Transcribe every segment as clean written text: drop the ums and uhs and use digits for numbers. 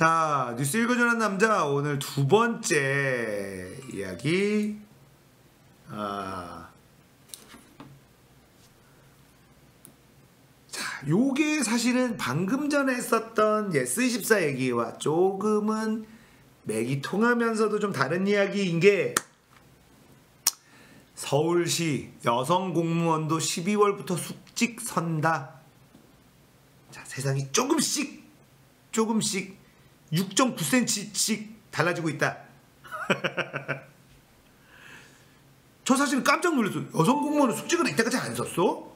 자, 뉴스 읽어주는 남자 오늘 두 번째 이야기. 자, 요게 사실은 방금 전에 했었던 예스24 얘기와 조금은 맥이 통하면서도 좀 다른 이야기인 게, 서울시 여성 공무원도 12월부터 숙직 선다. 자, 세상이 조금씩 6.9cm씩 달라지고 있다. 저 사실은 깜짝 놀랐어요. 여성 공무원은 숙직을 이때까지 안 썼어?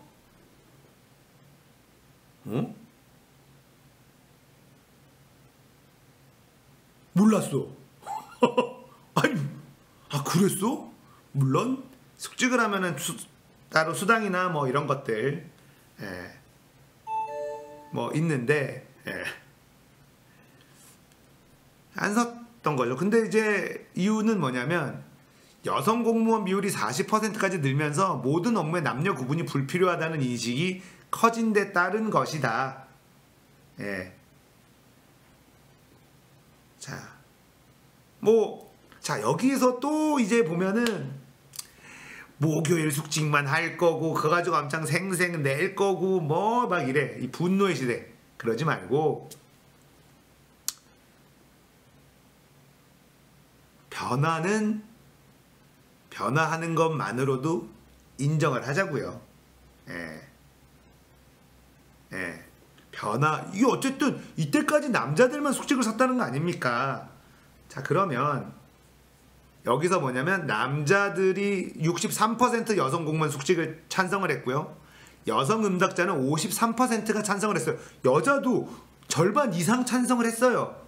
응? 몰랐어. 아니, 그랬어? 물론 숙직을 하면은 따로 수당이나 뭐 이런 것들 뭐 있는데 안 썼던 거죠. 근데 이제 이유는 뭐냐면, 여성 공무원 비율이 40%까지 늘면서 모든 업무에 남녀 구분이 불필요하다는 인식이 커진 데 따른 것이다. 자, 여기에서 또 이제 보면은 목요일 숙직만 할 거고 그거 가지고 엄청 생생 낼 거고 뭐 막 이래. 이 분노의 시대. 그러지 말고 변화하는 것만으로도 인정을 하자고요. 이게 어쨌든 이때까지 남자들만 숙직을 섰다는 거 아닙니까? 자, 그러면 여기서 뭐냐면, 남자들이 63% 여성 공무원 숙직을 찬성을 했고요, 여성 응답자는 53%가 찬성을 했어요. 여자도 절반 이상 찬성을 했어요.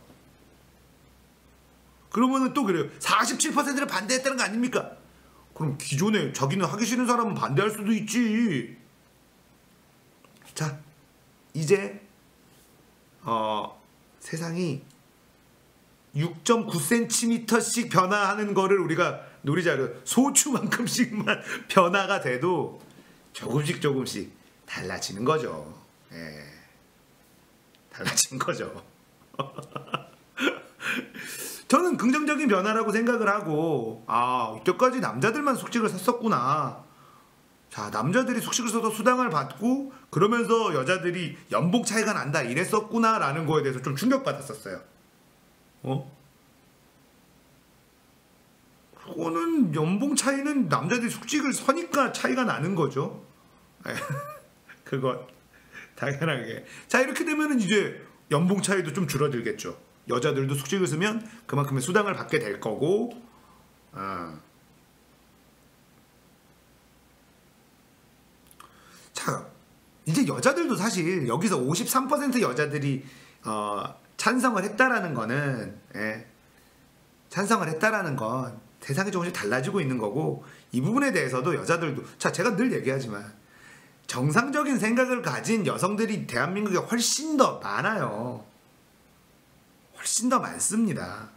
그러면은 또 그래요. 47%를 반대했다는 거 아닙니까? 그럼 기존에 자기는 하기 싫은 사람은 반대할 수도 있지. 자, 이제 세상이 6.9cm씩 변화하는 거를 우리가 노리자로, 소추만큼씩만 변화가 돼도 조금씩 달라지는 거죠. 달라진 거죠. 저는 긍정적인 변화라고 생각을 하고, 이때까지 남자들만 숙직을 섰었구나. 자, 남자들이 숙식을 써서 수당을 받고 그러면서 여자들이 연봉 차이가 난다 이랬었구나 라는 거에 대해서 좀 충격받았었어요. 그거는 연봉 차이는 남자들이 숙직을 서니까 차이가 나는 거죠. 그건 당연하게. 자, 이렇게 되면은 이제 연봉 차이도 좀 줄어들겠죠. 여자들도 숙직을 쓰면 그만큼의 수당을 받게 될 거고. 자, 이제 여자들도 사실 여기서 53% 여자들이 찬성을 했다라는 거는, 찬성을 했다라는 건 세상이 조금씩 달라지고 있는 거고, 이 부분에 대해서도 여자들도, 자, 제가 늘 얘기하지만 정상적인 생각을 가진 여성들이 대한민국에 훨씬 더 많아요. 훨씬 더 많습니다.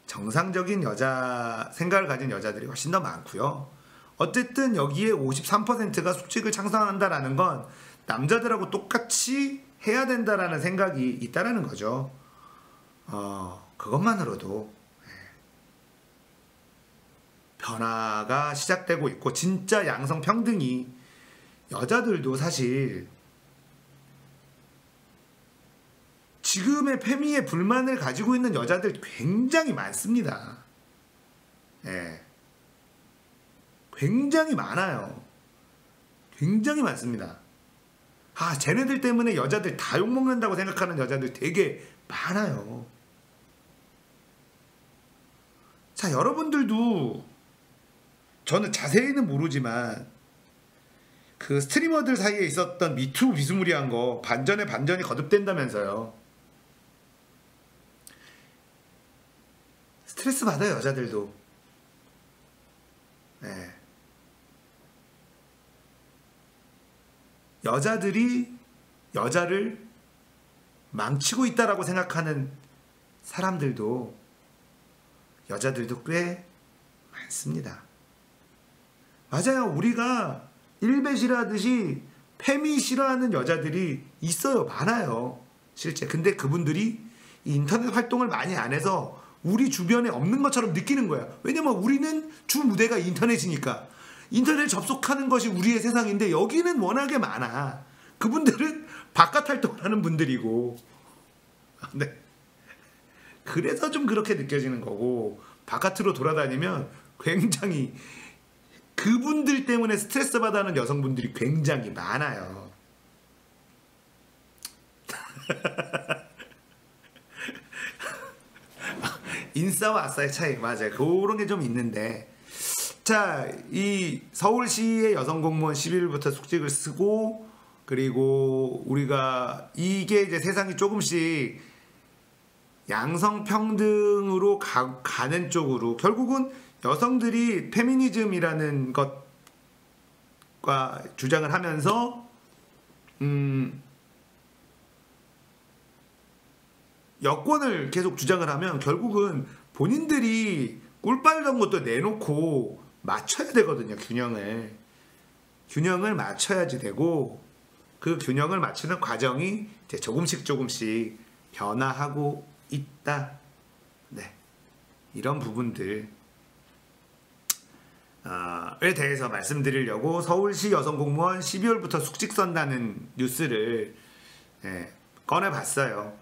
정상적인 생각을 가진 여자들이 훨씬 더 많고요. 어쨌든 여기에 53%가 숙직을 찬성한다라는 건 남자들하고 똑같이 해야 된다라는 생각이 있다라는 거죠. 그것만으로도 변화가 시작되고 있고, 진짜 양성평등이, 여자들도 사실 지금의 페미에 불만을 가지고 있는 여자들 굉장히 많습니다. 굉장히 많아요. 굉장히 많습니다. 쟤네들 때문에 여자들 다 욕먹는다고 생각하는 여자들 되게 많아요. 자, 여러분들도, 저는 자세히는 모르지만 그 스트리머들 사이에 있었던 미투 비스무리한 거 반전에 반전이 거듭된다면서요. 스트레스 받아요, 여자들도. 여자들이 여자를 망치고 있다라고 생각하는 사람들도, 여자들도 꽤 많습니다. 맞아요. 우리가 일배 싫어하듯이 페미 싫어하는 여자들이 있어요. 많아요. 실제. 근데 그분들이 이 인터넷 활동을 많이 안 해서 우리 주변에 없는 것처럼 느끼는 거야. 왜냐면 우리는 주 무대가 인터넷이니까. 인터넷 접속하는 것이 우리의 세상인데 여기는 워낙에 많아. 그분들은 바깥 활동을 하는 분들이고. 네. 그래서 좀 그렇게 느껴지는 거고, 바깥으로 돌아다니면 굉장히 그분들 때문에 스트레스 받아하는 여성분들이 굉장히 많아요. 인싸와 아싸의 차이, 맞아요. 그런 게 좀 있는데, 자, 이 서울시의 여성공무원 12일부터 숙직을 쓰고, 그리고 우리가 이게 이제 세상이 조금씩 양성평등으로 가는 쪽으로, 결국은 여성들이 페미니즘이라는 것과 주장을 하면서 여권을 계속 주장을 하면 결국은 본인들이 꿀 빨던 것도 내놓고 맞춰야 되거든요. 균형을 맞춰야지 되고, 그 균형을 맞추는 과정이 이제 조금씩 변화하고 있다. 네, 이런 부분들에 대해서 말씀드리려고 서울시 여성공무원 12월부터 숙직 선다는 뉴스를 꺼내봤어요.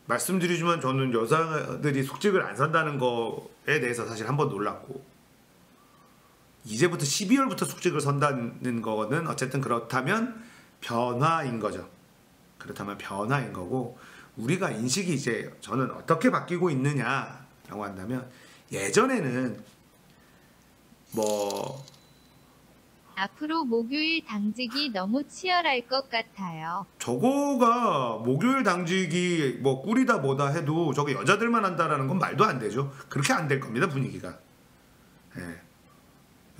말씀드리지만 저는 여자들이 숙직을 안 선다는 거에 대해서 사실 한번 놀랐고, 이제부터 12월부터 숙직을 선다는 거는 어쨌든 그렇다면 변화인 거죠. 그렇다면 변화인 거고, 우리가 인식이 이제 저는 어떻게 바뀌고 있느냐라고 한다면, 예전에는 뭐 앞으로 목요일 당직이 너무 치열할 것 같아요. 저거가 목요일 당직이 뭐 꿀이다 뭐다 해도 저게 여자들만 한다라는 건 말도 안 되죠. 그렇게 안 될 겁니다, 분위기가.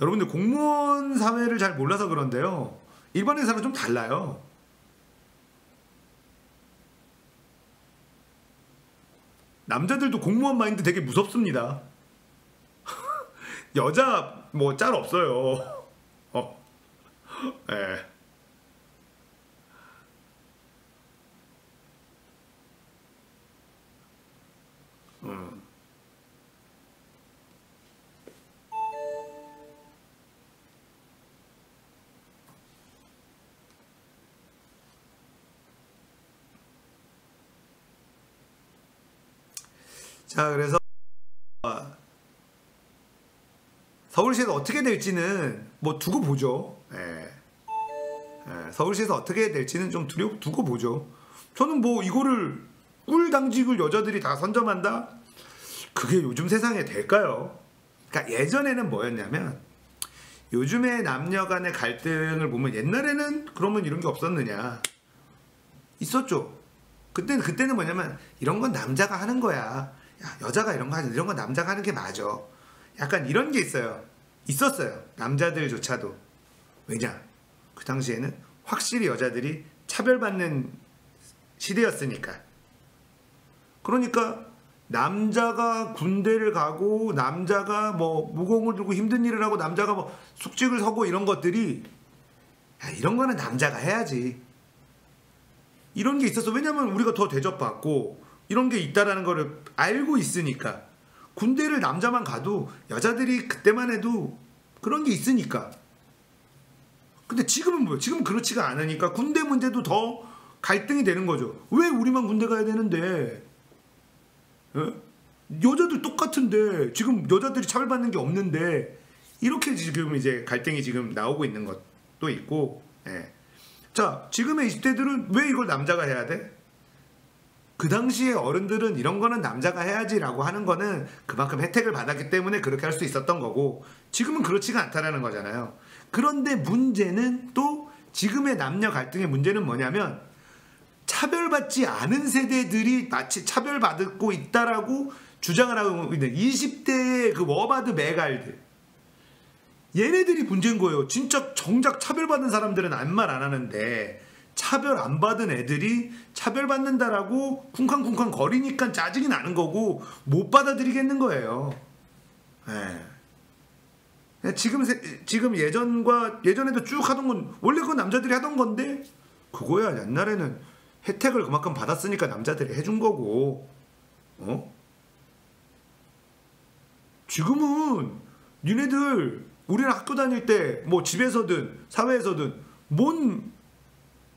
여러분들 공무원 사회를 잘 몰라서 그런데요, 일반 회사는 좀 달라요. 남자들도 공무원 마인드 되게 무섭습니다. 여자 뭐 짤 없어요. 예. 자, 그래서 서울시에서 어떻게 될지는 뭐 두고 보죠. 서울시에서 어떻게 될지는 좀 두고 보죠. 저는 뭐 이거를 꿀 당직을 여자들이 다 선점한다? 그게 요즘 세상에 될까요? 그러니까 예전에는 뭐였냐면, 요즘에 남녀 간의 갈등을 보면 옛날에는 그러면 이런 게 없었느냐? 있었죠. 그때는 뭐냐면, 이런 건 남자가 하는 거야. 야, 여자가 이런 건 남자가 하는 게 맞아. 약간 이런 게 있었어요. 남자들조차도. 왜냐? 그 당시에는 확실히 여자들이 차별받는 시대였으니까. 그러니까 남자가 군대를 가고, 남자가 뭐 무공을 들고 힘든 일을 하고, 남자가 뭐 숙직을 서고, 이런 것들이, 야, 이런 거는 남자가 해야지. 이런 게 있었어. 왜냐면 우리가 더 대접받고 이런 게 있다라는 거를 알고 있으니까. 군대를 남자만 가도 여자들이 그때만 해도 그런 게 있으니까. 근데 지금은 뭐예요? 지금 그렇지가 않으니까 군대 문제도 더 갈등이 되는 거죠. 왜 우리만 군대 가야 되는데? 여자들 똑같은데 지금 여자들이 차별받는 게 없는데, 이렇게 지금 이제 갈등이 지금 나오고 있는 것도 있고. 자, 지금의 20대들은 왜 이걸 남자가 해야 돼? 그 당시에 어른들은 이런 거는 남자가 해야지라고 하는 거는 그만큼 혜택을 받았기 때문에 그렇게 할 수 있었던 거고, 지금은 그렇지가 않다라는 거잖아요. 그런데 문제는, 또 지금의 남녀 갈등의 문제는 뭐냐면, 차별받지 않은 세대들이 마치 차별받고 있다라고 주장을 하고 있는 20대의 그 워바드 메갈들, 얘네들이 문제인 거예요. 진짜 정작 차별받는 사람들은 아무 말 안 하는데, 차별 안 받은 애들이 차별받는다라고 쿵쾅쿵쾅 거리니까 짜증이 나는 거고, 못 받아들이겠는 거예요. 지금 예전에도 쭉 하던 건 원래 그건 남자들이 하던 건데, 그거야 옛날에는 혜택을 그만큼 받았으니까 남자들이 해준 거고, 지금은 니네들 우리는 학교 다닐 때 뭐 집에서든 사회에서든 뭔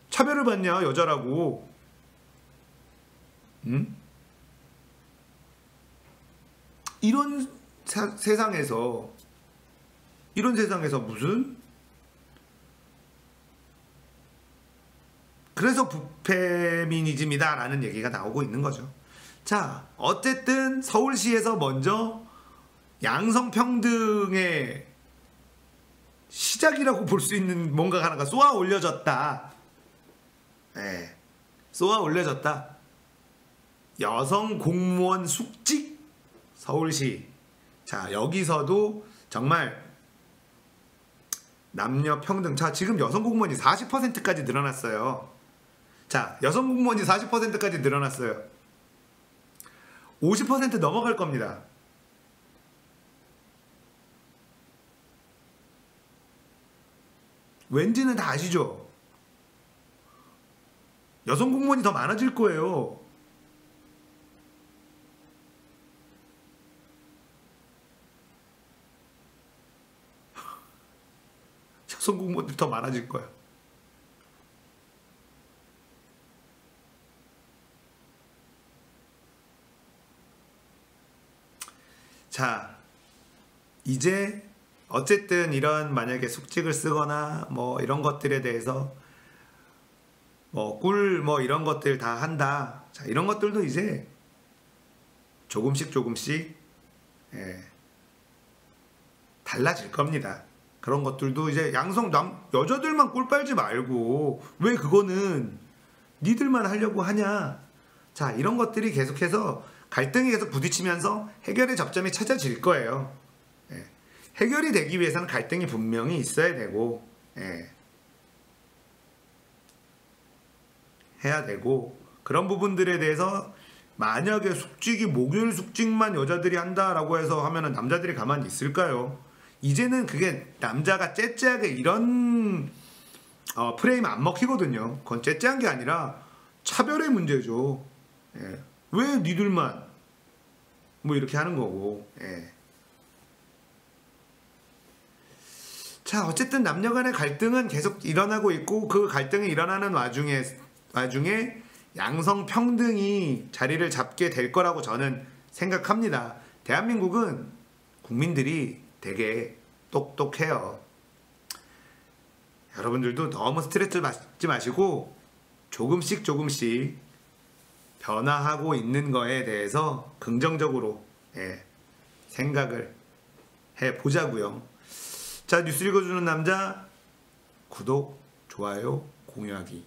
차별을 받냐 여자라고. 응? 이런 세상에서 무슨, 그래서 부페미니즘이다 라는 얘기가 나오고 있는 거죠. 자, 어쨌든 서울시에서 먼저 양성평등의 시작이라고 볼 수 있는 뭔가가 하나가 쏘아 올려졌다. 네, 쏘아 올려졌다. 여성 공무원 숙직 서울시. 자, 여기서도 정말 남녀 평등. 자, 지금 여성 공무원이 40%까지 늘어났어요. 자, 여성 공무원이 40%까지 늘어났어요. 50% 넘어갈 겁니다. 왠지는 다 아시죠? 여성 공무원이 더 많아질 거예요. 여성 공무원들이 더 많아질 거야. 자, 이제 어쨌든 이런 만약에 숙직을 쓰거나 뭐 이런 것들에 대해서 뭐 꿀 뭐 이런 것들 다 한다. 자, 이런 것들도 이제 조금씩 달라질 겁니다. 그런 것들도 이제 여자들만 꿀 빨지 말고 왜 그거는 니들만 하려고 하냐. 자, 이런 것들이 계속해서 갈등이 계속 부딪히면서 해결의 접점이 찾아질 거예요. 해결이 되기 위해서는 갈등이 분명히 있어야 되고, 해야 되고, 그런 부분들에 대해서 만약에 숙직이 목요일 숙직만 여자들이 한다라고 해서 하면은 남자들이 가만히 있을까요? 이제는 그게 남자가 째째하게 이런 프레임 안 먹히거든요. 그건 째째한 게 아니라 차별의 문제죠. 왜 니들만 뭐 이렇게 하는 거고. 자, 어쨌든 남녀 간의 갈등은 계속 일어나고 있고, 그 갈등이 일어나는 와중에 양성평등이 자리를 잡게 될 거라고 저는 생각합니다. 대한민국은 국민들이 되게 똑똑해요. 여러분들도 너무 스트레스 받지 마시고 조금씩 변화하고 있는 거에 대해서 긍정적으로 생각을 해보자고요. 자, 뉴스 읽어주는 남자 구독, 좋아요, 공유하기